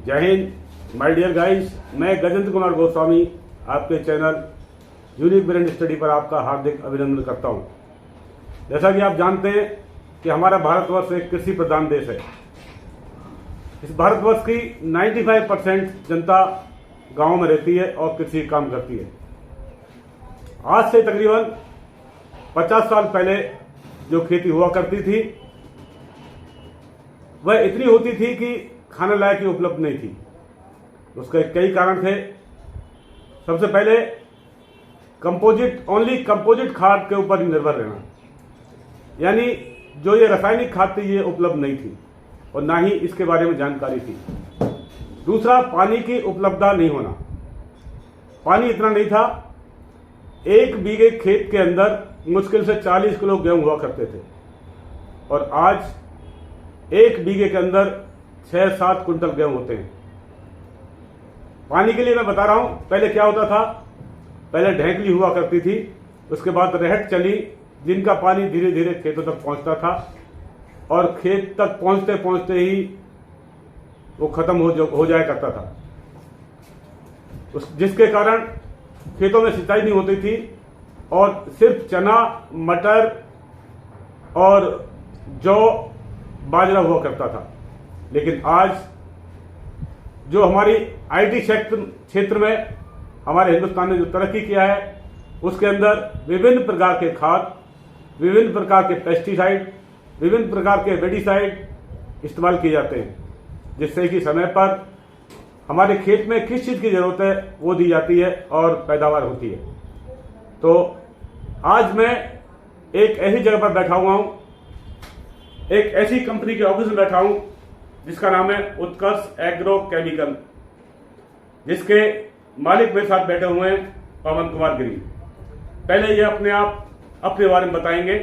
जय Hind my dear guys, मैं गजेंद्र कुमार गोस्वामी आपके चैनल यूनिक ब्रेन स्टडी पर आपका हार्दिक अभिनंदन करता हूं। जैसा कि आप जानते हैं कि हमारा भारतवर्ष एक कृषि प्रधान देश है। इस भारतवर्ष की 95% जनता गांव में रहती है और कृषि काम करती है। आज से तकरीबन 50 साल पहले जो खेती हुआ करती थी वह इतनी होती थी कि खाने लायक ही उपलब्ध नहीं थी। उसके कई कारण थे। सबसे पहले कंपोजिट खाद के ऊपर ही निर्भर रहना, यानी जो ये रासायनिक खाद थी ये उपलब्ध नहीं थी और ना ही इसके बारे में जानकारी थी। दूसरा, पानी की उपलब्धता नहीं होना। पानी इतना नहीं था। 1 बीघे खेत के अंदर मुश्किल से 40 किलो गेहूं हुआ करते थे और आज 1 बीघे के अंदर 6-7 कुंटल गेहूं होते हैं। पानी के लिए मैं बता रहा हूं, पहले क्या होता था। पहले ढेंकली हुआ करती थी, उसके बाद रहट चली, जिनका पानी धीरे धीरे खेतों तक पहुंचता था और खेत तक पहुंचते पहुंचते ही वो खत्म हो जाया करता था, जिसके कारण खेतों में सिंचाई नहीं होती थी और सिर्फ चना, मटर और जौ, बाजरा हुआ करता था। लेकिन आज जो हमारी आईटी क्षेत्र में हमारे हिंदुस्तान ने जो तरक्की किया है, उसके अंदर विभिन्न प्रकार के खाद, विभिन्न प्रकार के पेस्टिसाइड, विभिन्न प्रकार के वेडिसाइड इस्तेमाल किए जाते हैं, जिससे कि समय पर हमारे खेत में किस चीज की जरूरत है वो दी जाती है और पैदावार होती है। तो आज मैं एक ऐसी जगह पर बैठा हुआ हूं, एक ऐसी कंपनी के ऑफिस में बैठा हूं जिसका नाम है उत्कर्ष एग्रो केमिकल, जिसके मालिक मेरे साथ बैठे हुए हैं पवन कुमार गिरी। पहले ये अपने बारे में बताएंगे।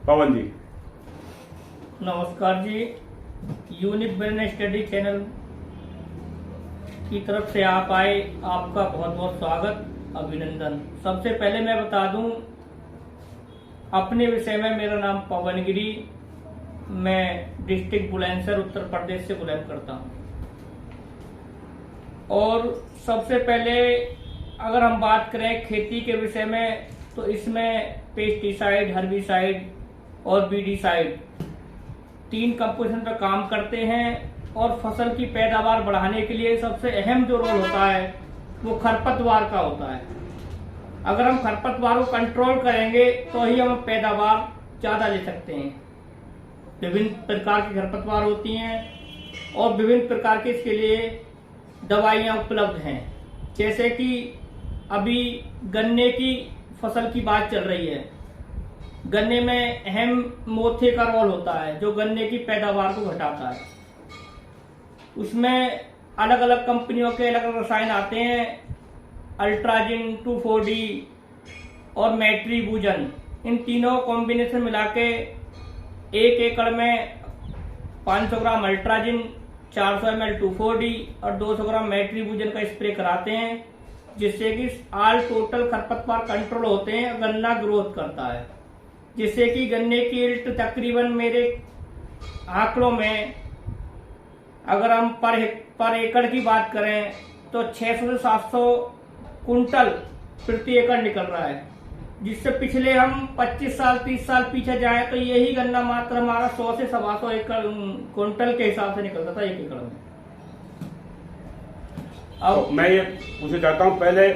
पवन जी नमस्कार जी। यूनिक ब्रेन स्टडी चैनल की तरफ से आप आए, आपका बहुत बहुत स्वागत, अभिनंदन। सबसे पहले मैं बता दूं अपने विषय में, मेरा नाम पवन गिरी, मैं डिस्ट्रिक्ट बुलंदशहर उत्तर प्रदेश से बिलोंग करता हूं। और सबसे पहले अगर हम बात करें खेती के विषय में, तो इसमें पेस्टिसाइड, हर्बिसाइड और बीडिसाइड 3 कंपोजिशन पर काम करते हैं। और फसल की पैदावार बढ़ाने के लिए सबसे अहम जो रोल होता है वो खरपतवार का होता है। अगर हम खरपतवार को कंट्रोल करेंगे तो ही हम पैदावार ज्यादा ले सकते हैं। विभिन्न प्रकार की खरपतवार होती हैं और विभिन्न प्रकार के इसके लिए दवाइयां उपलब्ध हैं। जैसे कि अभी गन्ने की फसल की बात चल रही है। गन्ने में अहम मोथे का रोल होता है जो गन्ने की पैदावार को घटाता है। उसमें अलग अलग कंपनियों के अलग अलग रसायन आते हैं। अल्ट्राजिन, 2,4-D और मेट्रीबुजन, इन तीनों कॉम्बिनेशन मिला के 1 एकड़ में 500 ग्राम अल्ट्राजिन, 400 ml 2,4-D और 200 ग्राम मेट्रीबुजन का स्प्रे कराते हैं, जिससे कि ऑल टोटल खरपतवार कंट्रोल होते हैं। गन्ना ग्रोथ करता है, जिससे कि गन्ने की यील्ड तकरीबन मेरे आंकड़ों में अगर हम पर एकड़ की बात करें तो 600 से 700 कुंटल प्रति एकड़ निकल रहा है, जिससे पिछले हम 25 साल 30 साल पीछे जाए तो यही गन्ना मात्र हमारा 100 से 125 एकड़ कुंटल के हिसाब से निकलता था 1 एकड़ में। अब मैं ये पूछना चाहता हूँ पहले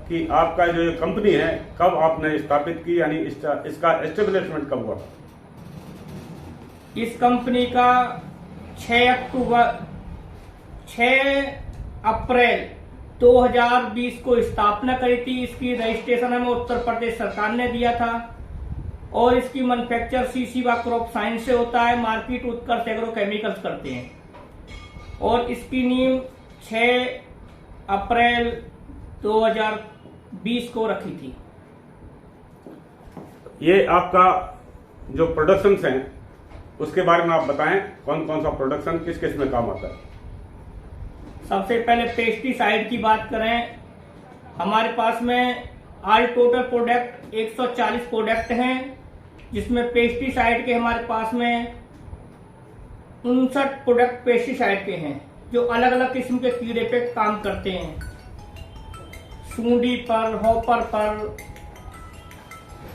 कि आपका जो ये कंपनी है कब आपने स्थापित की, यानी इसका एस्टेब्लिशमेंट कब हुआ? इस कंपनी का 6 अप्रैल 2020 को स्थापना करी थी। इसकी रजिस्ट्रेशन हमें उत्तर प्रदेश सरकार ने दिया था और इसकी मैन्युफैक्चर सीसीवा क्रॉप साइंस से होता है। मार्केट उत्कर्ष एग्रो केमिकल्स करते हैं और इसकी नींव 6 अप्रैल 2020 को रखी थी। ये आपका जो प्रोडक्शंस हैं उसके बारे में आप बताएं, कौन कौन सा प्रोडक्शन किस किस में काम आता है? सबसे पहले पेस्टिसाइड की बात करें, हमारे पास में ऑल टोटल प्रोडक्ट 140 प्रोडक्ट हैं, जिसमें पेस्टिसाइड के हमारे पास में 59 प्रोडक्ट पेस्टिसाइड के हैं। जो अलग अलग किस्म के कीड़े पे काम करते हैं, सूंडी पर, हॉपर पर।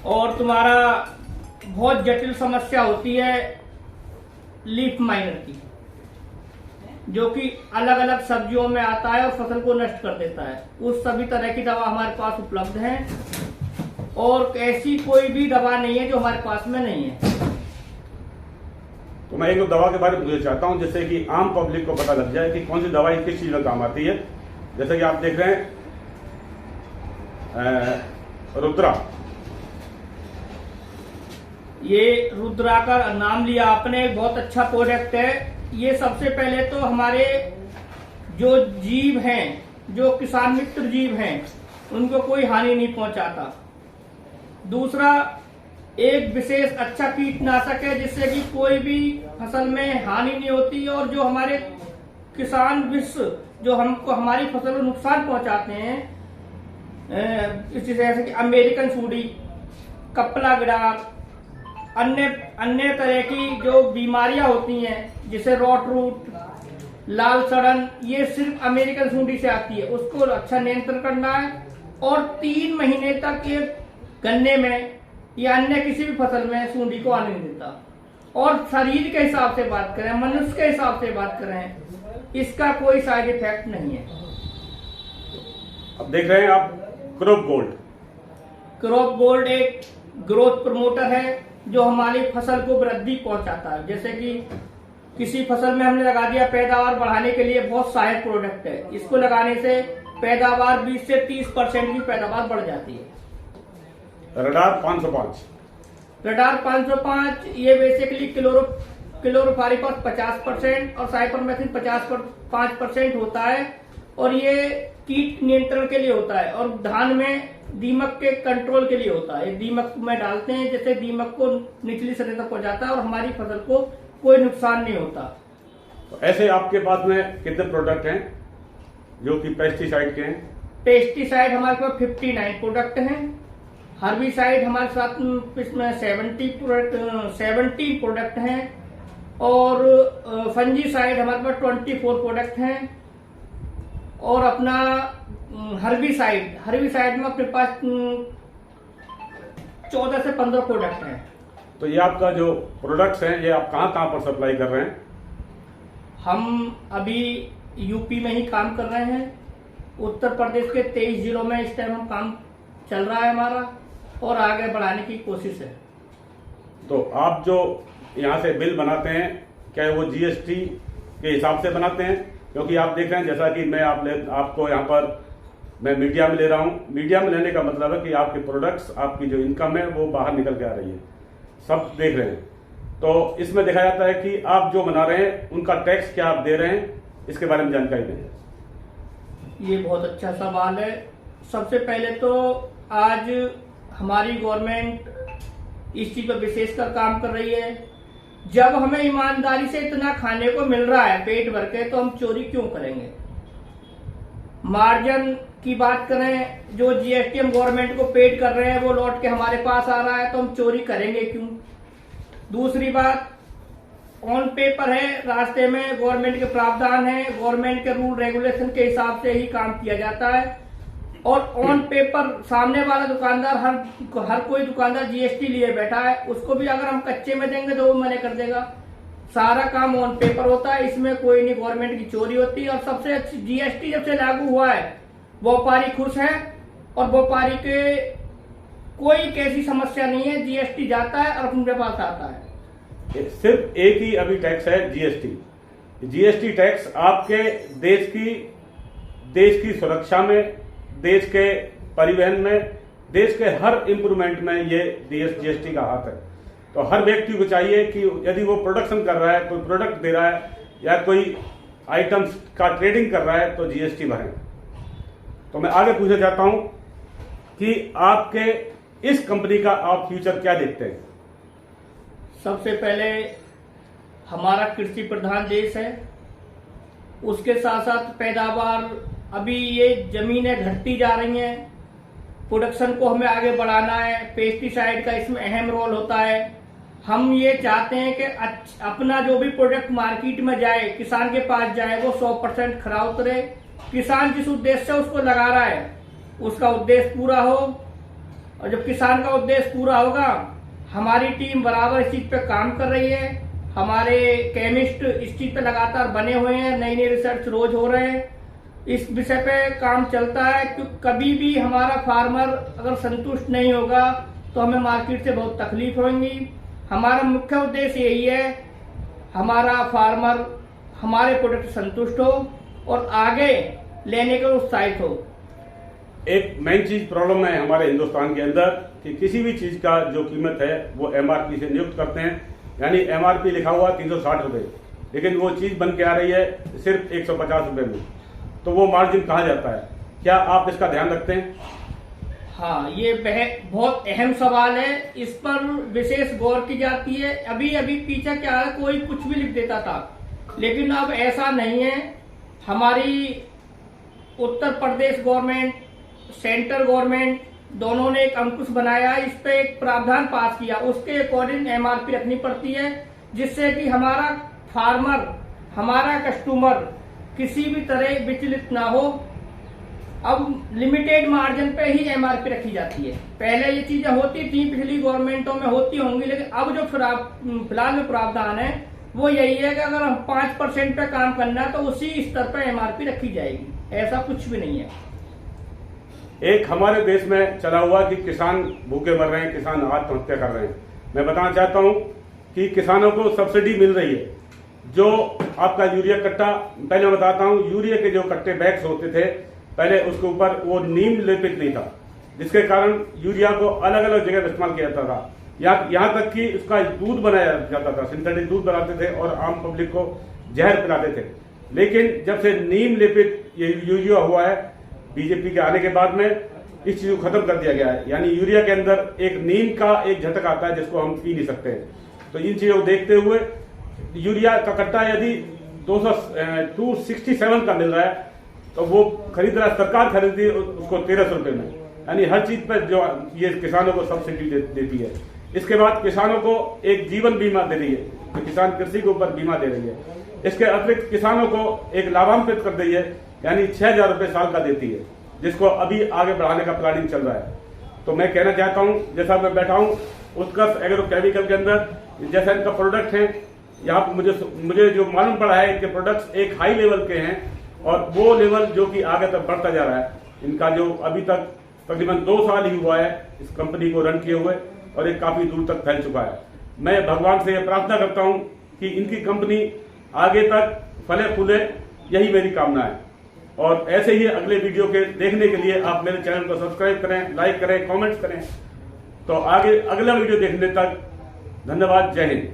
और तुम्हारा बहुत जटिल समस्या होती है लीफ माइनर की, जो कि अलग अलग सब्जियों में आता है और फसल को नष्ट कर देता है। उस सभी तरह की दवा हमारे पास उपलब्ध है और ऐसी कोई भी दवा नहीं है जो हमारे पास में नहीं है। तो मैं एक दवा के बारे में पूछना चाहता हूं, जैसे कि आम पब्लिक को पता लग जाए कि कौन सी दवाई किस चीज में काम आती है। जैसे कि आप देख रहे हैं रुद्रा, ये रुद्रा का नाम लिया आपने, बहुत अच्छा प्रोडक्ट है। ये सबसे पहले तो हमारे जो जीव हैं, जो किसान मित्र जीव हैं, उनको कोई हानि नहीं पहुंचाता। दूसरा, एक विशेष अच्छा कीटनाशक है जिससे कि कोई भी फसल में हानि नहीं होती। और जो हमारे किसान विश्व जो हमको हमारी फसल को नुकसान पहुंचाते हैं, जैसे कि अमेरिकन सूडी, कपला गिरार, अन्य तरह की जो बीमारियां होती हैं जैसे रॉट रूट, लाल सड़न, ये सिर्फ अमेरिकन सूडी से आती है। उसको अच्छा नियंत्रण करना है और 3 महीने तक ये गन्ने में या अन्य किसी भी फसल में सूंडी को आने नहीं देता। और शरीर के हिसाब से बात करें, मनुष्य के हिसाब से बात करें, इसका कोई साइड इफेक्ट नहीं है। अब देख रहे हैं आप क्रॉप गोल्ड। क्रॉप गोल्ड एक ग्रोथ प्रमोटर है जो हमारी फसल को वृद्धि पहुंचाता है। जैसे कि किसी फसल में हमने लगा दिया, पैदावार बढ़ाने के लिए बहुत सहायक प्रोडक्ट है। इसको लगाने से पैदावार 20 से 30% की पैदावार बढ़ जाती है। रडार 505, रडार 505 ये बेसिकली क्लोरोफारिफॉस 50% और साइपरमेथ्रिन 5% होता है और ये कीट नियंत्रण के लिए होता है और धान में दीमक के कंट्रोल के लिए होता है। दीमक में डालते हैं जिससे दीमक को निचली सतह तक पहुंचाता है और हमारी फसल को कोई नुकसान नहीं होता। तो ऐसे आपके पास में कितने प्रोडक्ट हैं जो कि पेस्टिसाइड के हैं? पेस्टिसाइड हमारे पास 59 प्रोडक्ट हैं। हर्बिसाइड हमारे साथ इसमें 70 प्रोडक्ट हैं और फंजीसाइड हमारे पास 24 प्रोडक्ट हैं। और अपना हर्बिसाइड में अपने पास 14 से 15 प्रोडक्ट हैं। तो ये आपका जो प्रोडक्ट्स हैं, ये आप कहाँ पर सप्लाई कर रहे हैं? हम अभी यूपी में ही काम कर रहे हैं। उत्तर प्रदेश के 23 जिलों में इस टाइम हम काम चल रहा है हमारा और आगे बढ़ाने की कोशिश है। तो आप जो यहाँ से बिल बनाते हैं, क्या वो जीएसटी के हिसाब से बनाते हैं? क्योंकि आप देख रहे हैं, जैसा कि मैं आपको यहाँ पर मैं मीडिया में ले रहा हूँ। मीडिया में लेने का मतलब है कि आपके प्रोडक्ट्स, आपकी जो इनकम है वो बाहर निकल के आ रही है, सब देख रहे हैं। तो इसमें देखा जाता है कि आप जो बना रहे हैं उनका टैक्स क्या आप दे रहे हैं, इसके बारे में जानकारी दें। ये बहुत अच्छा सवाल है। सबसे पहले तो आज हमारी गवर्नमेंट इस चीज पर विशेषकर काम कर रही है। जब हमें ईमानदारी से इतना खाने को मिल रहा है पेट भर के, तो हम चोरी क्यों करेंगे? मार्जिन की बात करें, जो जीएसटी हम गवर्नमेंट को पेड कर रहे हैं वो लौट के हमारे पास आ रहा है, तो हम चोरी करेंगे क्यों? दूसरी बात, ऑन पेपर है, रास्ते में गवर्नमेंट के प्रावधान है, गवर्नमेंट के रूल रेगुलेशन के हिसाब से ही काम किया जाता है। और ऑन पेपर सामने वाला दुकानदार, हर कोई दुकानदार जीएसटी लिए बैठा है, उसको भी अगर हम कच्चे में देंगे तो वो मना कर देगा। सारा काम ऑन पेपर होता है, इसमें कोई नहीं गवर्नमेंट की चोरी होती है। और सबसे अच्छी जीएसटी जब से लागू हुआ है, व्यापारी खुश है और व्यापारी के कोई कैसी समस्या नहीं है। जीएसटी जाता है और अपने पास आता है। सिर्फ एक ही अभी टैक्स है, जीएसटी। जीएसटी टैक्स आपके देश की सुरक्षा में, देश के परिवहन में, देश के हर इंप्रूवमेंट में ये जीएसटी का हाथ है। तो हर व्यक्ति को चाहिए कि यदि वो प्रोडक्शन कर रहा है, कोई प्रोडक्ट दे रहा है या कोई आइटम्स का ट्रेडिंग कर रहा है, तो जीएसटी भरें। तो मैं आगे पूछना चाहता हूं कि आपके इस कंपनी का आप फ्यूचर क्या देखते हैं? सबसे पहले हमारा कृषि प्रधान देश है, उसके साथ साथ पैदावार, अभी ये जमीनें घटती जा रही हैं, प्रोडक्शन को हमें आगे बढ़ाना है। पेस्टिसाइड का इसमें अहम रोल होता है। हम ये चाहते हैं कि अपना जो भी प्रोडक्ट मार्केट में जाए, किसान के पास जाए, वो 100% खरा उतरे। किसान जिस उद्देश्य से उसको लगा रहा है उसका उद्देश्य पूरा हो, और जब किसान का उद्देश्य पूरा होगा, हमारी टीम बराबर इस चीज पे काम कर रही है। हमारे केमिस्ट इस चीज पे लगातार बने हुए हैं, नई नई रिसर्च रोज हो रहे हैं, इस विषय पे काम चलता है। क्योंकि कभी भी हमारा फार्मर अगर संतुष्ट नहीं होगा तो हमें मार्केट से बहुत तकलीफ होगी। हमारा मुख्य उद्देश्य यही है, हमारा फार्मर हमारे प्रोडक्ट से संतुष्ट हो और आगे लेने के उत्साहित हो। एक मेन चीज प्रॉब्लम है हमारे हिंदुस्तान के अंदर कि किसी भी चीज का जो कीमत है वो एमआरपी से नियुक्त करते हैं, यानी एमआरपी लिखा हुआ 360 रुपए, लेकिन वो चीज बन के आ रही है सिर्फ 150 रुपए में, तो वो मार्जिन कहाँ जाता है? क्या आप इसका ध्यान रखते हैं? हाँ, ये बहुत अहम सवाल है, इस पर विशेष गौर की जाती है। अभी अभी पीछे क्या है, कोई कुछ भी लिख देता था, लेकिन अब ऐसा नहीं है। हमारी Uttar Pradesh government, central government दोनों ने एक अंकुश बनाया, इस पे एक प्रावधान पास किया, उसके अकॉर्डिंग एमआरपी रखनी पड़ती है, जिससे कि हमारा फार्मर, हमारा कस्टमर किसी भी तरह विचलित ना हो। अब लिमिटेड मार्जिन पे ही एमआरपी रखी जाती है। पहले ये चीजें होती थी, पिछली गवर्नमेंटों में होती होंगी, लेकिन अब जो फिलहाल में प्रावधान है वो यही है कि अगर हम 5% पे काम करना है तो उसी स्तर पे एमआरपी रखी जाएगी, ऐसा कुछ भी नहीं है। एक हमारे देश में चला हुआ कि किसान भूखे मर रहे हैं, किसान आत्महत्या कर रहे हैं। मैं बताना चाहता हूं कि किसानों को सब्सिडी मिल रही है। जो आपका यूरिया कट्टा, पहले मैं बताता हूं, यूरिया के जो कट्टे बैग्स होते थे पहले, उसके ऊपर वो नीम लेपित नहीं था, जिसके कारण यूरिया को अलग अलग जगह इस्तेमाल किया जाता था। यहाँ तक कि उसका दूध बनाया जाता था, सिंथेटिक दूध बनाते थे और आम पब्लिक को जहर पिलाते थे। लेकिन जब से नीम लेपित ये यूरिया हुआ है बीजेपी के आने के बाद में, इस चीज को खत्म कर दिया गया है। यानी यूरिया के अंदर एक नीम का एक झटक आता है जिसको हम पी नहीं सकते। तो इन चीजों को देखते हुए यूरिया का कट्टा यदि 267 का मिल रहा है तो वो खरीद रहा है, सरकार खरीदती है उसको 1300 रुपए में। यानी हर चीज पर जो ये किसानों को सब्सिडी देती है। इसके बाद किसानों को एक जीवन बीमा दे रही है, तो किसान कृषि के ऊपर बीमा दे रही है। इसके अतिरिक्त किसानों को एक लाभान्वित कर रही है, यानी 6000 रुपए साल का देती है, जिसको अभी आगे बढ़ाने का प्लानिंग चल रहा है। तो मैं कहना चाहता हूं, जैसा मैं बैठा हूं उत्कर्ष एग्रो केमिकल के अंदर, जैसा इनका प्रोडक्ट है, यहाँ पर मुझे जो मालूम पड़ा है इनके प्रोडक्ट्स एक हाई लेवल के हैं और वो लेवल जो कि आगे तक बढ़ता जा रहा है। इनका जो अभी तक तकरीबन 2 साल ही हुआ है इस कंपनी को रन किए हुए, और ये काफी दूर तक फैल चुका है। मैं भगवान से यह प्रार्थना करता हूं कि इनकी कंपनी आगे तक फले फूले, यही मेरी कामना है। और ऐसे ही अगले वीडियो के देखने के लिए आप मेरे चैनल को सब्सक्राइब करें, लाइक करें, कमेंट्स करें। तो आगे अगला वीडियो देखने तक धन्यवाद। जय हिंद।